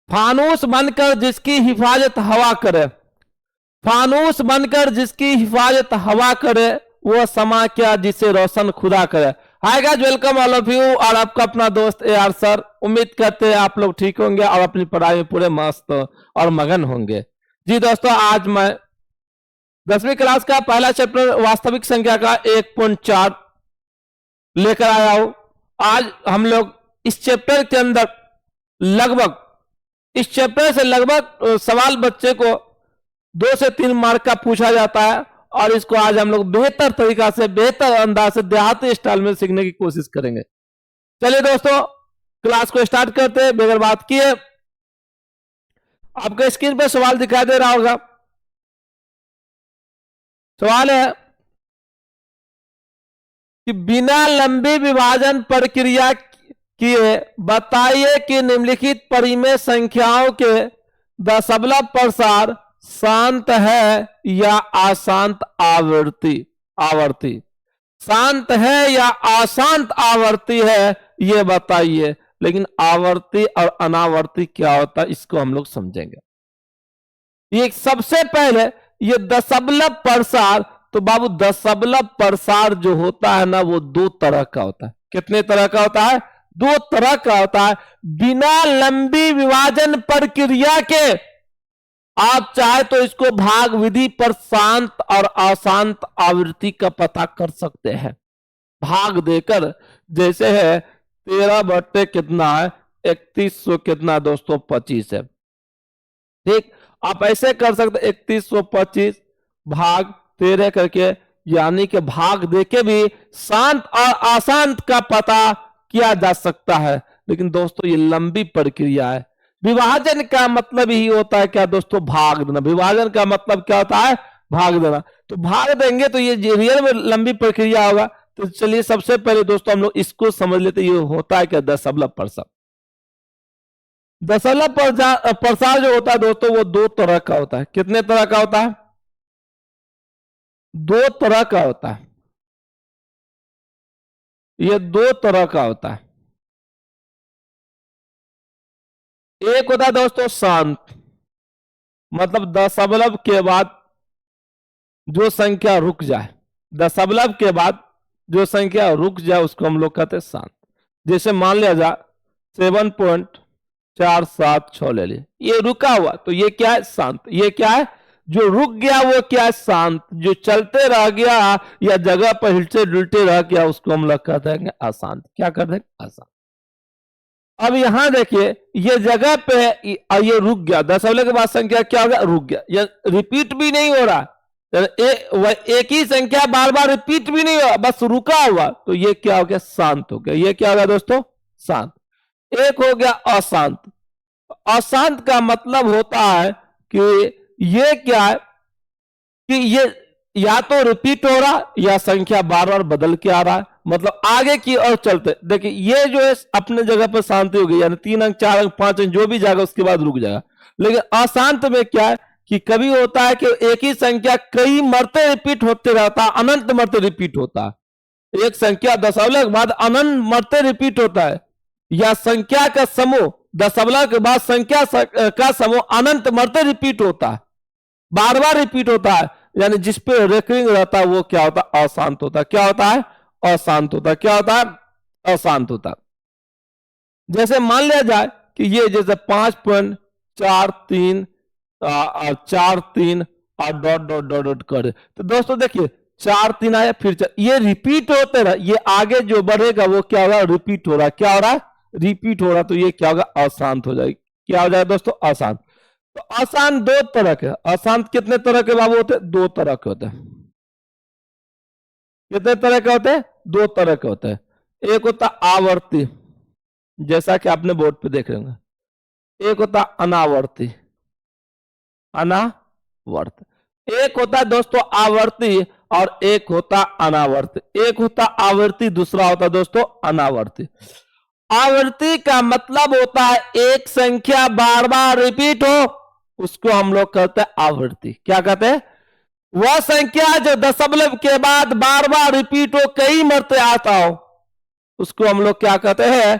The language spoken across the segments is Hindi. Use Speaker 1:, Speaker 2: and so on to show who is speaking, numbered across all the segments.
Speaker 1: फानूस बनकर जिसकी हिफाजत हवा करे, फानूस बनकर जिसकी हिफाजत हवा करे, वो समा क्या जिसे रोशन खुदा करे। Hi guys, welcome all of you, और आपका अपना दोस्त AR सर। उम्मीद करते हैं आप लोग ठीक होंगे और अपनी पढ़ाई में पूरे मस्त और मगन होंगे। जी दोस्तों, आज मैं 10वीं क्लास का पहला चैप्टर वास्तविक संख्या का 1.4 लेकर आया हूं। आज हम लोग इस चैप्टर के अंदर इस चैप्टर से लगभग सवाल बच्चे को 2 से 3 मार्क का पूछा जाता है, और इसको आज हम लोग बेहतर तरीका से, बेहतर अंदाज से, देहाती स्टाइल में सीखने की कोशिश करेंगे। चलिए दोस्तों, क्लास को स्टार्ट करते हैं बगैर बात किए। आपके स्क्रीन पर सवाल दिखाई दे रहा होगा। सवाल है कि बिना लंबी विभाजन प्रक्रिया किए बताइए कि निम्नलिखित परिमेय संख्याओं के दशमलव प्रसार शांत है या अशांत आवर्ती शांत है या अशांत आवर्ती है, ये बताइए। लेकिन आवर्ती और अनावर्ती क्या होता है, इसको हम लोग समझेंगे। ये सबसे पहले ये दशमलव प्रसार, तो बाबू दशमलव प्रसार जो होता है ना, वो 2 तरह का होता है। कितने तरह का होता है? 2 तरह का होता है। बिना लंबी विभाजन प्रक्रिया के आप चाहे तो इसको भाग विधि पर शांत और अशांत आवृत्ति का पता कर सकते हैं। भाग देकर, जैसे है 13 बट्टे कितना है, 3100 कितना दोस्तों, 25 है। ठीक, आप ऐसे कर सकते 3125 भाग 13 करके, यानी कि भाग देके भी शांत और अशांत का पता किया जा सकता है। लेकिन दोस्तों, ये लंबी प्रक्रिया है। विभाजन का मतलब ही होता है क्या दोस्तों? भाग देना। विभाजन का मतलब क्या होता है? भाग देना। तो भाग देंगे तो ये रियल में लंबी प्रक्रिया होगा। तो चलिए सबसे पहले दोस्तों हम लोग इसको समझ लेते। ये होता है क्या? दशमलव प्रसार। दशमलव प्रसार जो होता है दोस्तों, वो 2 तरह का होता है। कितने तरह का होता है? 2 तरह का होता है। ये 2 तरह का होता है। एक होता है दोस्तों शांत, मतलब दशमलव के बाद जो संख्या रुक जाए, दशमलव के बाद जो संख्या रुक जाए उसको हम लोग कहते हैं शांत। जैसे मान लिया जाए 7.476 ले लिए, ये रुका हुआ, तो ये क्या है? शांत। ये क्या है? जो रुक गया वो क्या है? शांत। जो चलते रह गया या जगह पर हिलते डुलते रह गया उसको हम लोग कहते हैं अशांत। क्या कहते हैं? अशांत। अब यहां देखिए, ये जगह पे ये रुक गया, दशमलव के बाद संख्या क्या हो गया? रुक गया। ये रिपीट भी नहीं हो रहा, एक ही संख्या बार बार रिपीट भी नहीं हो रहा, बस रुका हुआ, तो ये क्या हो गया? शांत हो गया। ये क्या हो गया दोस्तों? शांत। एक हो गया अशांत। अशांत का मतलब होता है कि ये क्या है कि ये या तो रिपीट हो रहा या संख्या बार बार बदल के आ रहा है, मतलब आगे की ओर चलते। देखिए ये जो है अपने जगह पर शांति हो गई, यानी 3 अंक 4 अंक 5 अंक जो भी जाएगा उसके बाद रुक जाएगा। लेकिन अशांत में क्या है कि कभी होता है कि एक ही संख्या कई मरते रिपीट होते रहता है, अनंत मरते रिपीट होता है। एक संख्या दशमलव के बाद अनंत मरते रिपीट होता है, या संख्या का समूह दशमलव के बाद संख्या का समूह अनंत मरते रिपीट होता है, बार बार रिपीट होता है, यानी जिसपे रेकरिंग रहता है वो क्या होता है? अशांत होता है। क्या होता है? अशांत होता है। क्या होता है? अशांत होता है। जैसे मान लिया जाए कि ये जैसे 5.43 4 3 और डॉट डॉट डॉट डॉट कर, तो दोस्तों देखिए 4 3 आया, फिर 4, ये रिपीट होते रहा, ये आगे जो बढ़ेगा वो क्या होगा? रिपीट हो रहा है। क्या हो रहा है? रिपीट हो रहा, तो ये क्या होगा? अशांत हो जाएगी। क्या हो जाएगा दोस्तों? अशांत। तो अशांत 2 तरह के। अशांत कितने तरह के बाबू होते हैं? 2 तरह के होते हैं। कितने तरह के होते हैं? 2 तरह के होते हैं। एक होता आवर्ती, जैसा कि आपने बोर्ड पे देख रहे होंगे। एक होता अनावर्ती, अनावर्त। एक होता है दोस्तों आवर्ती और एक होता अनावर्ती। एक होता आवर्ती, दूसरा होता दोस्तों अनावर्ती। आवर्ती का मतलब होता है एक संख्या बार बार रिपीट हो, उसको हम लोग कहते हैं आवर्ती। क्या कहते हैं? वह संख्या जो दशमलव के बाद बार बार रिपीट हो, कई मरते आता हो, उसको हम लोग क्या कहते हैं?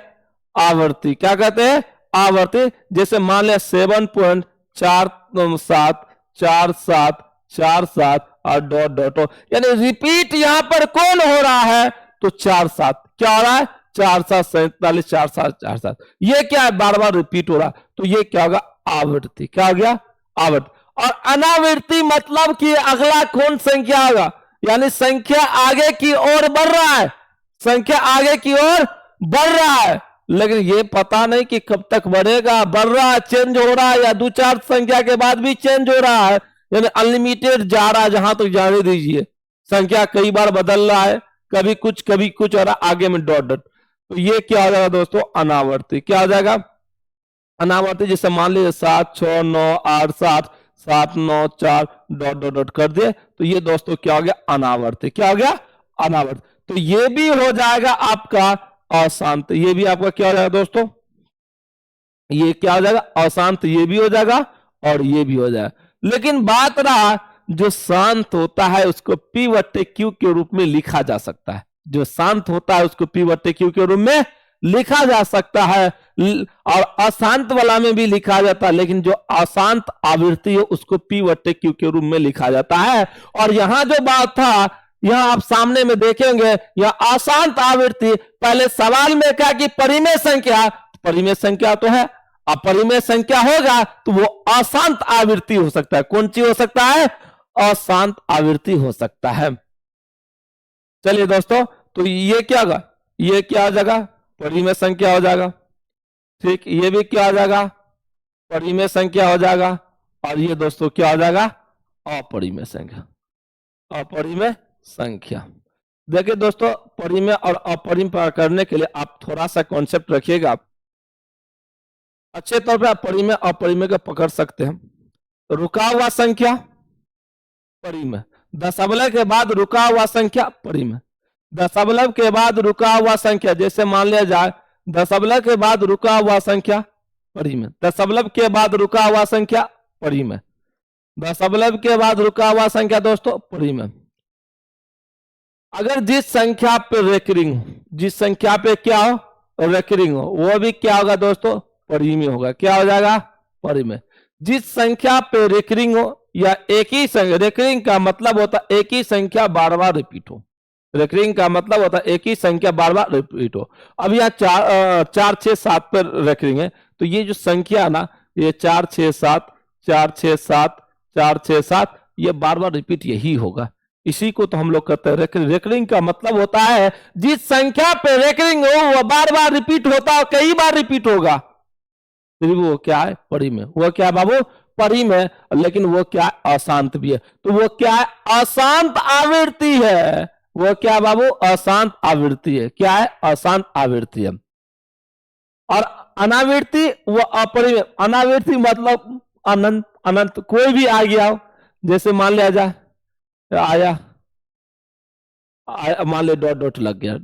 Speaker 1: आवर्ती। क्या कहते हैं? आवर्ती, जैसे मान लिया 7.474747 और डॉट डॉट, यानी रिपीट यहां पर कौन हो रहा है, तो 47 क्या हो रहा है, 4747 4747, ये क्या है, बार बार रिपीट हो रहा, तो ये क्या होगा, आवृत्ति। क्या हो गया, आवृत्ति। और अनावृत्ति मतलब कि अगला कौन संख्या होगा, यानी संख्या आगे की ओर बढ़ रहा है, संख्या आगे की ओर बढ़ रहा है, लेकिन ये पता नहीं कि कब तक बढ़ेगा, बढ़ रहा है, चेंज हो रहा है, या 2-4 संख्या के बाद भी चेंज हो रहा है, यानी अनलिमिटेड जा रहा है, जहां तक जाने दीजिए, संख्या कई बार बदल रहा है, कभी कुछ हो रहा है, आगे में डॉट डॉट, तो ये क्या हो जाएगा दोस्तों, अनावर्ती। क्या हो जाएगा, अनावर्ती। जैसे मान लीजिए 7 6 9 8 7 7 9 4 डॉट डॉट डॉट कर दिए, तो ये दोस्तों क्या हो गया, अनावर्ती। क्या हो गया, अनावर्ती। तो ये भी हो जाएगा आपका अशांत, ये भी आपका क्या हो जाएगा दोस्तों, ये क्या हो जाएगा, अशांत, ये भी हो जाएगा और ये भी हो जाएगा। लेकिन बात रहा, जो शांत होता है उसको P बट्टे Q के रूप में लिखा जा सकता है, जो शांत होता है उसको P बट्टे Q के रूप में लिखा जा सकता है, और अशांत वाला में भी लिखा जाता है, लेकिन जो अशांत आवृत्ति है उसको P बट्टे Q के रूप में लिखा जाता है। और यहां जो बात था, यहां आप सामने में देखेंगे, यह अशांत आवृत्ति, पहले सवाल में कहा कि परिमेय संख्या, परिमेय संख्या तो है, अपरिमेय संख्या होगा तो वो अशांत आवृत्ति हो सकता है। कौन सी हो सकता है, अशांत आवृत्ति हो सकता है। चलिए दोस्तों, तो ये क्या होगा, ये क्या हो जाएगा, परिमेय संख्या हो जाएगा, ठीक, ये भी क्या हो जाएगा, परिमेय संख्या हो जाएगा, और ये दोस्तों क्या हो जाएगा, अपरिमेय संख्या, अपरिमेय संख्या। देखिए दोस्तों, परिमेय और अपरिमेय करने के लिए आप थोड़ा सा कॉन्सेप्ट रखिएगा, अच्छे तौर पे आप परिमेय अपरिमेय को पकड़ सकते हैं। रुका हुआ संख्या परिमेय, दशमलव के बाद रुका हुआ संख्या परिमेय, दशमलव के बाद रुका हुआ संख्या, जैसे मान लिया जाए दशमलव के बाद रुका हुआ संख्या परिमेय, दशमलव के बाद रुका हुआ संख्या परिमेय, दशमलव के बाद रुका हुआ संख्या दोस्तों परिमेय। अगर जिस संख्या पे रेकरिंग हो, जिस संख्या पे क्या हो, रेकरिंग हो, वो भी क्या होगा दोस्तों, परिमेय होगा। क्या हो जाएगा, परिमेय। जिस संख्या पे रेकरिंग हो, या एक ही संख्या, रेकरिंग का मतलब होता है एक ही संख्या बार बार रिपीट हो, रेकरिंग का मतलब होता है एक ही संख्या बार बार रिपीट हो। अब यहाँ 4 6 7 पर रेकरिंग है, तो ये जो संख्या है ना, ये 4 6 7 4 6 7 4 6 7, ये बार बार रिपीट यही होगा। इसी को तो हम लोग कहते हैं रेकरिंग। रेकरिंग का मतलब होता है जिस संख्या पे रेकरिंग हो वो बार बार रिपीट होता है, कई बार रिपीट होगा, फिर वो क्या है, परिमेय। वो क्या है बाबू, परिमेय, लेकिन वो क्या है, अशांत भी है। तो वो क्या है, अशांत आवृत्ति है। वो क्या है बाबू, अशांत आवृत्ति है। क्या है, अशांत आवृत्ति है। और अनावृत्ति वो अपरिमेय, अनावृत्ति मतलब अनंत, अनंत कोई भी आ गया हो, जैसे मान लिया जाए आया मान ले डॉट डॉट लग गया,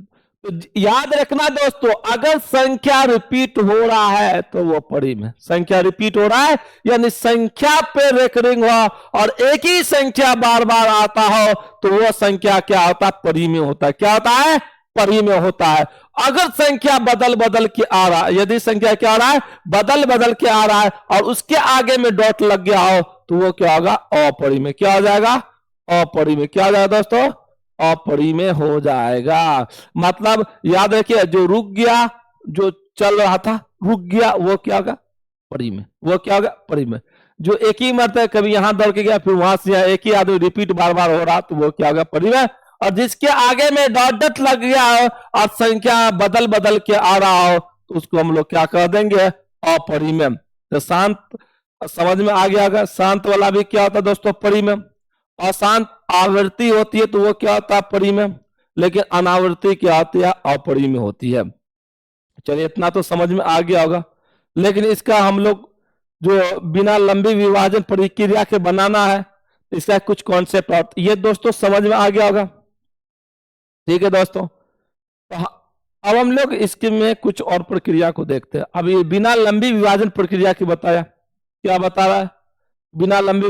Speaker 1: तो याद रखना दोस्तों, अगर संख्या रिपीट हो रहा है तो वो परिमेय, संख्या रिपीट हो रहा है यानी संख्या पे रेकरिंग हो और एक ही संख्या बार बार आता हो, तो वो संख्या क्या होता है, परिमेय होता है। क्या होता है, परिमेय होता है। अगर संख्या बदल बदल के आ रहा है, यदि संख्या क्या आ रहा है, बदल बदल के आ रहा है और उसके आगे में डॉट लग गया हो, तो वो क्या होगा, अपरिमेय। क्या हो जाएगा, अपरिमेय। क्या हो जाएगा दोस्तों, अपरिमेय हो जाएगा। मतलब याद रखिए, जो रुक गया, जो चल रहा था रुक गया, वो क्या होगा, परिमेय। वो क्या होगा, परिमेय। जो एक ही मरता कभी यहां दौड़ के गया फिर वहां से एक ही आदमी रिपीट बार बार हो रहा, तो वो क्या होगा, परिमेय। और जिसके आगे में डॉट डॉट लग गया हो और संख्या बदल बदल के आ रहा हो, तो उसको हम लोग क्या कर देंगे, अपरिमेय। तो शांत समझ में आ गया होगा, शांत वाला भी क्या होता है दोस्तों, परिमेय। अशांत आवृत्ति होती है तो वो क्या होता है, परिमेय। लेकिन अनावृत्ति क्या होती है, अपरिमेय होती है। चलिए इतना तो समझ में आ गया होगा। लेकिन इसका हम लोग जो बिना लंबी विभाजन प्रक्रिया के बनाना है, इसका कुछ कॉन्सेप्ट और ये दोस्तों समझ में आ गया होगा। ठीक है दोस्तों, तो अब हम लोग इसके में कुछ और प्रक्रिया को देखते हैं। अब ये बिना लंबी विभाजन प्रक्रिया की बताया, क्या बता रहा है, बिना लंबी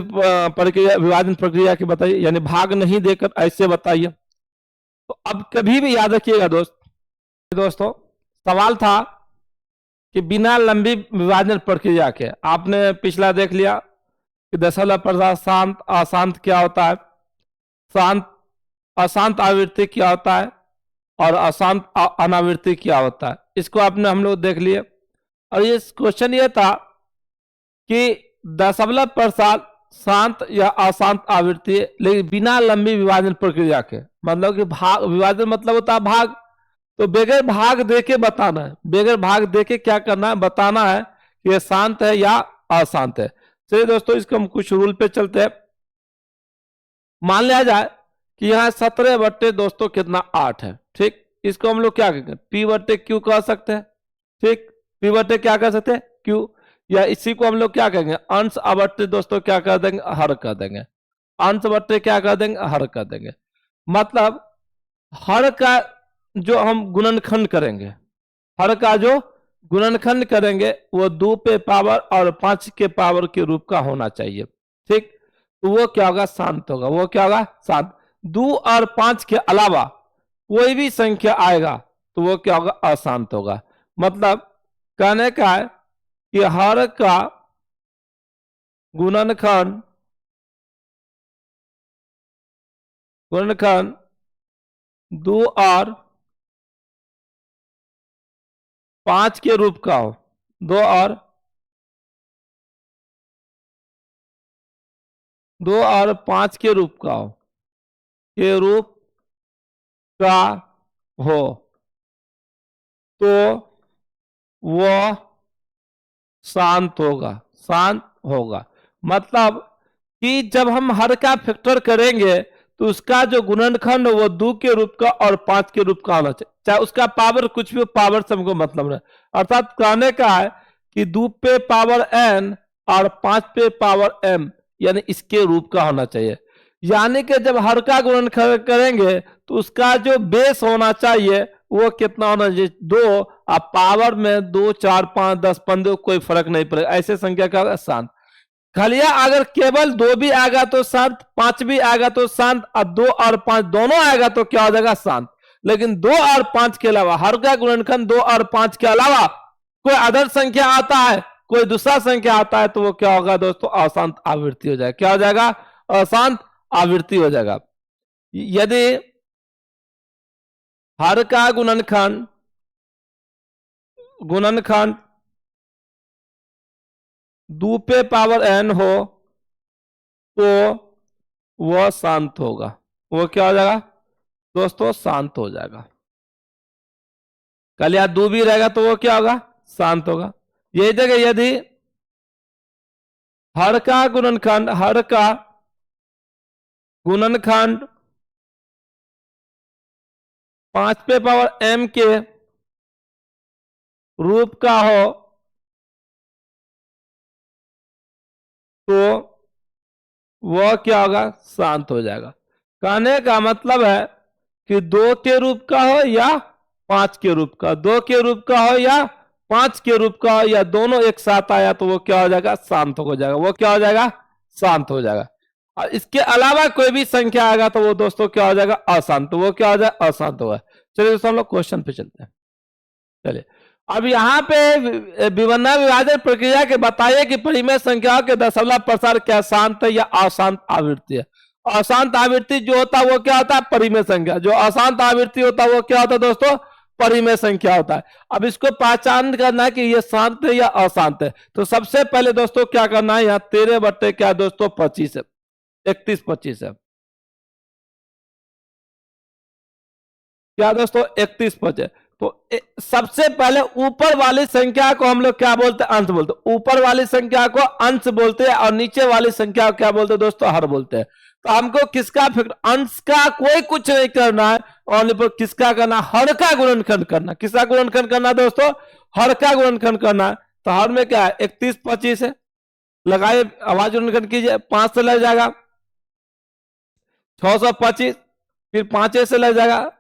Speaker 1: प्रक्रिया, विभाजन प्रक्रिया की बताइए, यानी भाग नहीं देकर ऐसे बताइए। तो अब कभी भी याद रखिएगा दोस्तों, सवाल था कि बिना लंबी विभाजन प्रक्रिया के, आपने पिछला देख लिया कि दशमलव प्रसार शांत अशांत क्या होता है, शांत अशांत आवृत्ति क्या होता है, और अशांत अनावृत्ति क्या होता है, इसको आपने हम लोग देख लिए। और ये क्वेश्चन ये था कि दशमलव प्रसार शांत या अशांत आवृत्ति, लेकिन बिना लंबी विभाजन प्रक्रिया के, मतलब कि भाग विभाजन मतलब होता है भाग, तो बगैर भाग देके बताना है, बगैर भाग देके क्या करना है, बताना है कि ये शांत है या अशांत है। चलिए दोस्तों, इसको हम कुछ रूल पे चलते हैं। मान लिया जाए कि यहाँ 17 बट्टे दोस्तों कितना 8 है, ठीक। इसको हम लोग क्या कहेंगे, पी बट्टे क्यू कह सकते हैं, ठीक। पी बट्टे क्या कह सकते हैं, क्यू। या इसी को हम लोग क्या कहेंगे, अंश अबट्टे दोस्तों क्या कर देंगे, हर कर देंगे। अंश बट्टे क्या कर देंगे, हर कर देंगे। मतलब हर का जो हम गुणनखंड करेंगे, हर का जो गुणनखंड करेंगे वो 2 पे पावर और 5 के पावर के रूप का होना चाहिए, ठीक। तो वो क्या होगा, शांत होगा। वो क्या होगा, शांत। 2 और 5 के अलावा कोई भी संख्या आएगा तो वो क्या होगा, अशांत होगा। मतलब कहने का है कि हर का गुणनखंड गुणनखंड 2 और 5 के रूप का हो, 2 और 5 के रूप का हो, के रूप का हो, तो वह शांत होगा, शांत होगा। मतलब कि जब हम हर का फैक्टर करेंगे तो उसका जो गुणनखंड वो 2 के रूप का और 5 के रूप का होना चाहिए, चाहे उसका पावर कुछ भी हो, पावर से हमको मतलब नहीं। अर्थात कहने का है कि 2 पे पावर n और 5 पे पावर m, यानी इसके रूप का होना चाहिए। यानी कि जब हर का गुणनखंड करेंगे तो उसका जो बेस होना चाहिए वो कितना होना चाहिए, 2। अब पावर में 2, 4, 5, 10, 15 कोई फर्क नहीं पड़ेगा, ऐसे संख्या का होगा शांत। खलिया अगर केवल 2 भी आएगा तो शांत, 5 भी आएगा तो शांत, और 2 और 5 दोनों आएगा तो क्या हो जाएगा, शांत। लेकिन 2 और 5 के अलावा, हर का गुणनखंड 2 और 5 के अलावा कोई अदर संख्या आता है, कोई दूसरा संख्या आता है, तो वो क्या होगा दोस्तों, अशांत आवृत्ति हो जाएगा। क्या हो जाएगा, अशांत आवृत्ति हो जाएगा। यदि हर का गुणनखंड 2 पे पावर n हो तो वह शांत होगा। वो क्या हो जाएगा दोस्तों, शांत हो जाएगा। कल या 2 भी रहेगा तो वो क्या होगा, शांत होगा। यही जगह यदि हर का गुणनखंड 5 पे पावर m के रूप का हो तो वह क्या होगा, शांत हो जाएगा। कहने का मतलब है कि 2 के रूप का हो या 5 के रूप का, 2 के रूप का हो या 5 के रूप का हो, या दोनों एक साथ आया तो वो क्या हो जाएगा, शांत हो जाएगा। वो क्या हो जाएगा, शांत हो जाएगा। और इसके अलावा कोई भी संख्या आएगा तो वो दोस्तों क्या हो जाएगा, अशांत। वो क्या हो जाएगा, अशांत होगा। चलिए दोस्तों हम लोग क्वेश्चन पे चलते हैं। चलिए अब यहाँ पे विवरण विभाजन प्रक्रिया के बताइए कि परिमेय संख्याओं के दशमलव प्रसार क्या शांत है या अशांत आवृत्ति है। अशांत आवृत्ति जो होता है वो क्या होता है, परिमेय संख्या। जो अशांत आवृत्ति होता है वो क्या होता है दोस्तों, परिमेय संख्या होता है। अब इसको पहचान करना है कि ये शांत है या अशांत है। तो सबसे पहले दोस्तों क्या करना है, यहाँ 13 बट्टे क्या दोस्तों 25 है, 31 25 है, क्या दोस्तों 31 25। तो सबसे पहले ऊपर वाली संख्या को हम लोग क्या बोलते हैं, अंश बोलते हैं। ऊपर वाली संख्या को अंश बोलते हैं और नीचे वाली संख्या को क्या बोलते हैं दोस्तों, हर बोलते हैं। तो हमको किसका अंश का कोई कुछ नहीं करना है, ओनली पर किसका करना, हर का गुणनखंड करना। किसका गुणनखंड करना दोस्तों, हर का गुणनखंड करना है। तो हर में क्या है 31 25 है, लगाइए आवाज गुणनखंड कीजिए, 5 से लग जाएगा 625, फिर 5 से लग जाएगा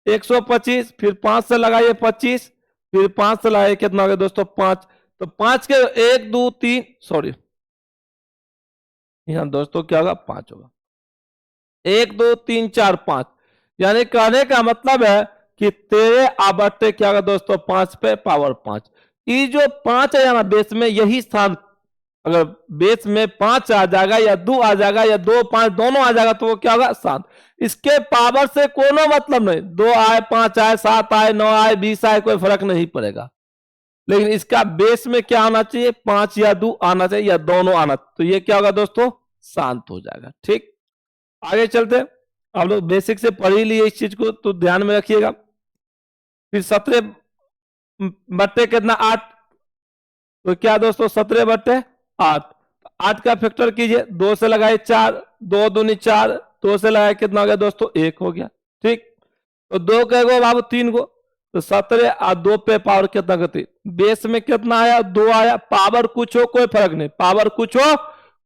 Speaker 1: 125, फिर 5 से लगाइए 25, फिर 5 से लगाइए कितना हो गया दोस्तों 5। तो 5 के 1 2 3 सॉरी यहां दोस्तों क्या होगा 5 होगा, 1 2 3 4 5। यानी कहने का मतलब है कि 13 आबट्टे क्या होगा दोस्तों 5 पे पावर 5। ये जो 5 है ना बेस में, यही स्थान, अगर बेस में 5 आ जाएगा या 2 आ जाएगा या 2 5 दोनों आ जाएगा तो वो क्या होगा? शांत। इसके पावर से कोनो मतलब नहीं, 2 आए 5 आए 7 आए 9 आए 20 आए कोई फर्क नहीं पड़ेगा, लेकिन इसका बेस में क्या आना चाहिए? 5 या 2 आना चाहिए या दोनों आना, तो ये क्या होगा दोस्तों? शांत हो जाएगा। ठीक, आगे चलते। आप लोग बेसिक से पढ़ ही लिए इस चीज को, तो ध्यान में रखिएगा। फिर 17 बट्टे कितना? 8, तो क्या दोस्तों? 17 बट्टे 8, 8 का फैक्टर कीजिए, 2 से लगाए 4, 2 दूनी 4, 2 से लगाए कितना हो गया दोस्तों? 1 हो गया। ठीक, तो 2 के गो बाबू 3 गो, तो 17 और 2 पे पावर कितना करती? बेस में कितना आया? 2 आया। पावर कुछ हो कोई फर्क नहीं, पावर कुछ हो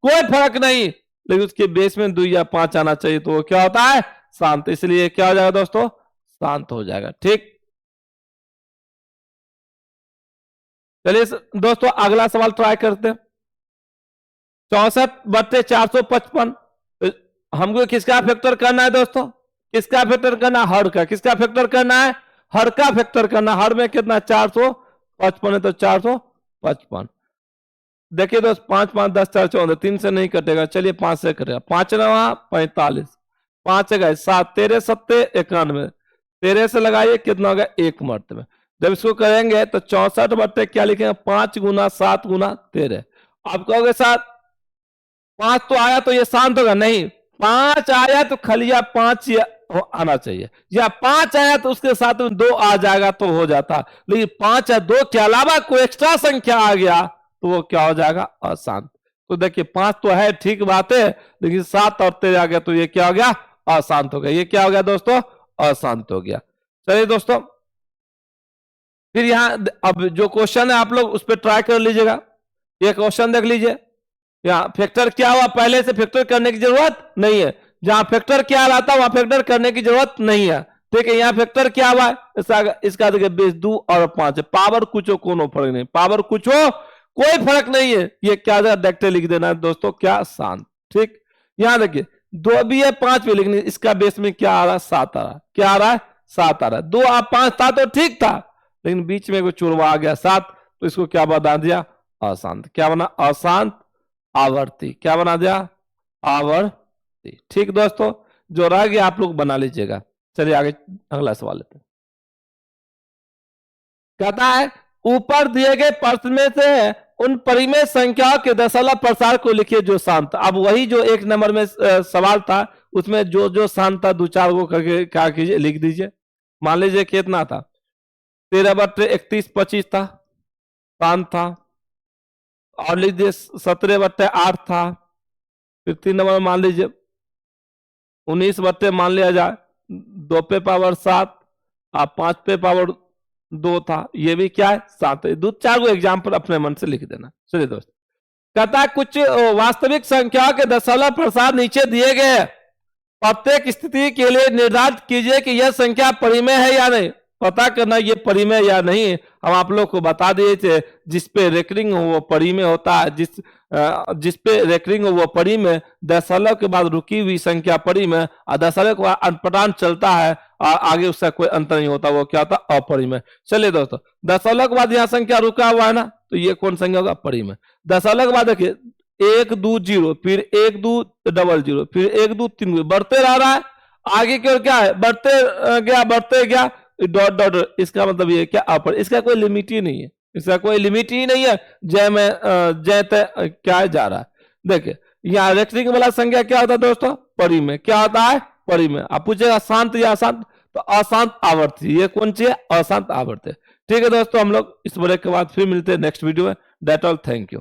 Speaker 1: कोई फर्क नहीं, लेकिन उसके बेस में 2 या 5 आना चाहिए, तो वो क्या होता है? शांत। इसलिए क्या हो जाएगा दोस्तों? शांत हो जाएगा। ठीक, चलिए दोस्तों अगला सवाल ट्राई करते हैं। 64 बट्टे 455, हमको किसका फैक्टर करना है दोस्तों? किसका फैक्टर करना? हर का। किसका फैक्टर करना है? हर का फैक्टर करना। हर में कितना? 455 है, तो 455। देखिए दोस्त, 5 5 10 4 14, 3 से नहीं कटेगा, चलिए 5 से कटेगा। 5 9 45, 5 गए 7, 13 7 91, 13 से लगाइए कितना होगा? 1 मरतबे। जब इसको करेंगे तो 64 बट्टे क्या लिखेंगे? 5 गुना 7 गुना 13। आप कहोगे साथ 5 तो आया तो ये शांत होगा? नहीं, 5 आया तो खलिया 5 आना चाहिए, या 5 आया तो उसके साथ में 2 आ जाएगा तो हो जाता, लेकिन 5 या 2 के अलावा कोई एक्स्ट्रा संख्या आ गया तो वो क्या हो जाएगा? अशांत। तो देखिए 5 तो है, ठीक बात है, लेकिन 7 और 13 आ गया तो ये क्या हो गया? अशांत हो गया। ये क्या हो गया दोस्तों? अशांत हो गया। चलिए दोस्तों, फिर यहां अब जो क्वेश्चन है आप लोग उस पर ट्राई कर लीजिएगा। ये क्वेश्चन देख लीजिए, यहाँ फैक्टर क्या हुआ? पहले से फैक्टर करने की जरूरत नहीं है, जहां फैक्टर क्या लाता है वहां फैक्टर करने की जरूरत नहीं है। ठीक है, यहाँ फैक्टर क्या हुआ है? इसका देखिए बेस 2 और 5 है, पावर कुछ हो कोनो फर्क नहीं, पावर कुछ हो कोई फर्क नहीं है। ये क्या देखते लिख देना है दोस्तों? क्या? शांत। ठीक, यहां देखिए 2 भी है 5 भी, लेकिन इसका बेस में क्या आ रहा है? 7 आ रहा है। क्या आ रहा है? 7 आ रहा है। 2 और 5 था तो ठीक था, लेकिन बीच में कोई चुरवा आ गया 7, तो इसको क्या बता दिया? अशांत। क्या बना? अशांत आवर्ती। क्या बना दिया? आवर्ती। ठीक दोस्तों, जो रह गया आप लोग बना लीजिएगा। चलिए आगे अगला सवाल लेते हैं। कहता है ऊपर दिए गए प्रश्न में से उन परिमेय संख्याओं के दशमलव प्रसार को लिखिए जो शांत। अब वही जो 1 नंबर में सवाल था उसमें जो जो शांत था 2 4 को करके क्या कीजिए? लिख दीजिए। मान लीजिए कितना था? 13 बट्टे 31 25 था, शांत था। और लिख दिए 17 बट्टे 8 था। फिर 3 नंबर मान लीजिए 19 बट्टे मान लिया जाए 2 पे पावर 7 और 5 पे पावर 2 था, ये भी क्या है? 7 है। 2 4 को एग्जाम्पल अपने मन से लिख देना। चलिए दोस्त, कहता है कुछ वास्तविक संख्याओं के दशमलव प्रसार नीचे दिए गए, प्रत्येक स्थिति के लिए निर्धारित कीजिए कि यह संख्या परिमेय है या नहीं। पता करना ये परिमेय या नहीं, हम आप लोग को बता दिए थे। जिस पे रेकरिंग हो वो परिमेय होता है, जिस पे रेकरिंग हो वो परिमेय, दशमलव के बाद रुकी हुई संख्या परिमेय, और दशमलव के बाद अनपटान चलता है और आगे उसका कोई अंतर नहीं होता, वो क्या होता? अपरिमेय। चलिए दोस्तों, दशमलव के बाद यहाँ संख्या रुका हुआ है ना, तो ये कौन संख्या होगा? परिमेय। दशमलव के बाद देखिए 1 2 0, फिर 1 2 0 0, फिर 1 2 3 बढ़ते रह रहा है, आगे की ओर क्या है? बढ़ते गया डॉट डॉट। इसका मतलब ये क्या? अपर। इसका कोई लिमिट ही नहीं है, इसका कोई लिमिट ही नहीं है। जय में जय तय क्या जा रहा है। देखिए यहाँ रेक्टिंग वाला संख्या क्या होता है दोस्तों? परिमेय। क्या होता है? परिमेय। आप पूछेगा शांत या अशांत, तो अशांत आवर्ती। ये कौन सी है? अशांत आवर्ती। ठीक है दोस्तों, हम लोग इस ब्रेक के बाद फिर मिलते हैं नेक्स्ट वीडियो में। That all, thank you.